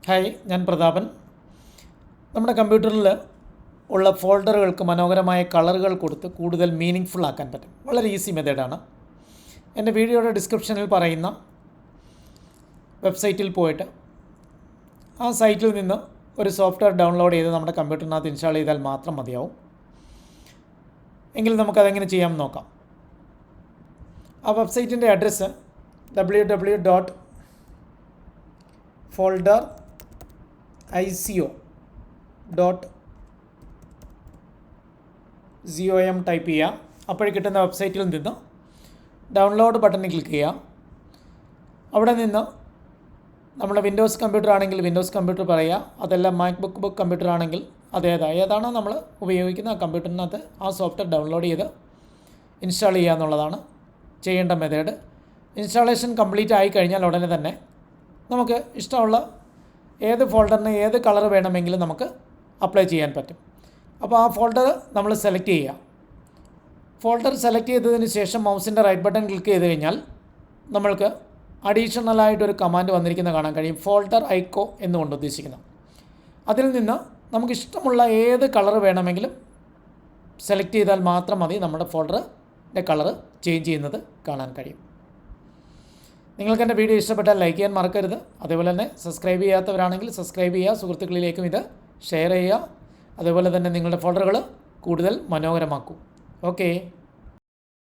Hi, ഞാൻ പ്രതാപൻ. നമ്മുടെ കമ്പ്യൂട്ടറിൽ ഉള്ള ഫോൾഡറുകൾക്ക് മനോഹരമായ കളറുകൾ കൊടുത്ത് കൂടുതൽ മീനിങ് ഫുൾ ആക്കാൻ പറ്റും. വളരെ ഈസി മെത്തേഡാണ്. എൻ്റെ വീഡിയോയുടെ ഡിസ്ക്രിപ്ഷനിൽ പറയുന്ന വെബ്സൈറ്റിൽ പോയിട്ട് ആ സൈറ്റിൽ നിന്ന് ഒരു സോഫ്റ്റ്വെയർ ഡൗൺലോഡ് ചെയ്ത് നമ്മുടെ കമ്പ്യൂട്ടറിനകത്ത് ഇൻസ്റ്റാൾ ചെയ്താൽ മാത്രം മതിയാവും. എങ്കിൽ നമുക്കതെങ്ങനെ ചെയ്യാമെന്ന് നോക്കാം. ആ വെബ്സൈറ്റിൻ്റെ അഡ്രസ്സ് www.folder.ico.com ടൈപ്പ് ചെയ്യുക. അപ്പോൾ കിട്ടുന്ന വെബ്സൈറ്റിൽ നിന്ന് ഡൗൺലോഡ് ബട്ടണിൽ ക്ലിക്ക് ചെയ്യുക. അവിടെ നിന്ന് നമ്മുടെ വിൻഡോസ് കമ്പ്യൂട്ടർ ആണെങ്കിൽ വിൻഡോസ് കമ്പ്യൂട്ടർ പറയുക. അതെല്ലാം മാക്ബുക്ക് കമ്പ്യൂട്ടർ ആണെങ്കിൽ ഏതാണോ നമ്മൾ ഉപയോഗിക്കുന്ന ആ കമ്പ്യൂട്ടറിനകത്ത് ആ സോഫ്റ്റ്വെയർ ഡൗൺലോഡ് ചെയ്ത് ഇൻസ്റ്റാൾ ചെയ്യുക എന്നുള്ളതാണ് ചെയ്യേണ്ട മെത്തേഡ്. ഇൻസ്റ്റാളേഷൻ കംപ്ലീറ്റ് ആയി കഴിഞ്ഞാൽ ഉടനെ തന്നെ നമുക്ക് ഇഷ്ടമുള്ള ഏത് ഫോൾഡറിന് ഏത് കളർ വേണമെങ്കിലും നമുക്ക് അപ്ലൈ ചെയ്യാൻ പറ്റും. അപ്പോൾ ആ ഫോൾഡർ നമ്മൾ സെലക്ട് ചെയ്യുക. ഫോൾഡർ സെലക്ട് ചെയ്തതിന് ശേഷം മൗസിൻ്റെ റൈറ്റ് ബട്ടൺ ക്ലിക്ക് ചെയ്ത് കഴിഞ്ഞാൽ നമ്മൾക്ക് അഡീഷണലായിട്ടൊരു കമാൻഡ് വന്നിരിക്കുന്നത് കാണാൻ കഴിയും. ഫോൾഡർ ഐക്കോ എന്നുകൊണ്ട് ഉദ്ദേശിക്കുന്നത്. അതിൽ നിന്ന് നമുക്കിഷ്ടമുള്ള ഏത് കളർ വേണമെങ്കിലും സെലക്ട് ചെയ്താൽ മാത്രം മതി നമ്മുടെ ഫോൾഡറിൻ്റെ കളർ ചേഞ്ച് ചെയ്യുന്നത് കാണാൻ കഴിയും. നിങ്ങൾക്ക് എൻ്റെ വീഡിയോ ഇഷ്ടപ്പെട്ടാൽ ലൈക്ക് ചെയ്യാൻ മറക്കരുത്. അതേപോലെ തന്നെ സബ്സ്ക്രൈബ് ചെയ്യാത്തവരാണെങ്കിൽ സബ്സ്ക്രൈബ് ചെയ്യുക. സുഹൃത്തുക്കളിലേക്കും ഇത് ഷെയർ ചെയ്യുക. അതേപോലെ തന്നെ നിങ്ങളുടെ ഫോൾഡറുകൾ കൂടുതൽ മനോഹരമാക്കൂ. ഓക്കേ.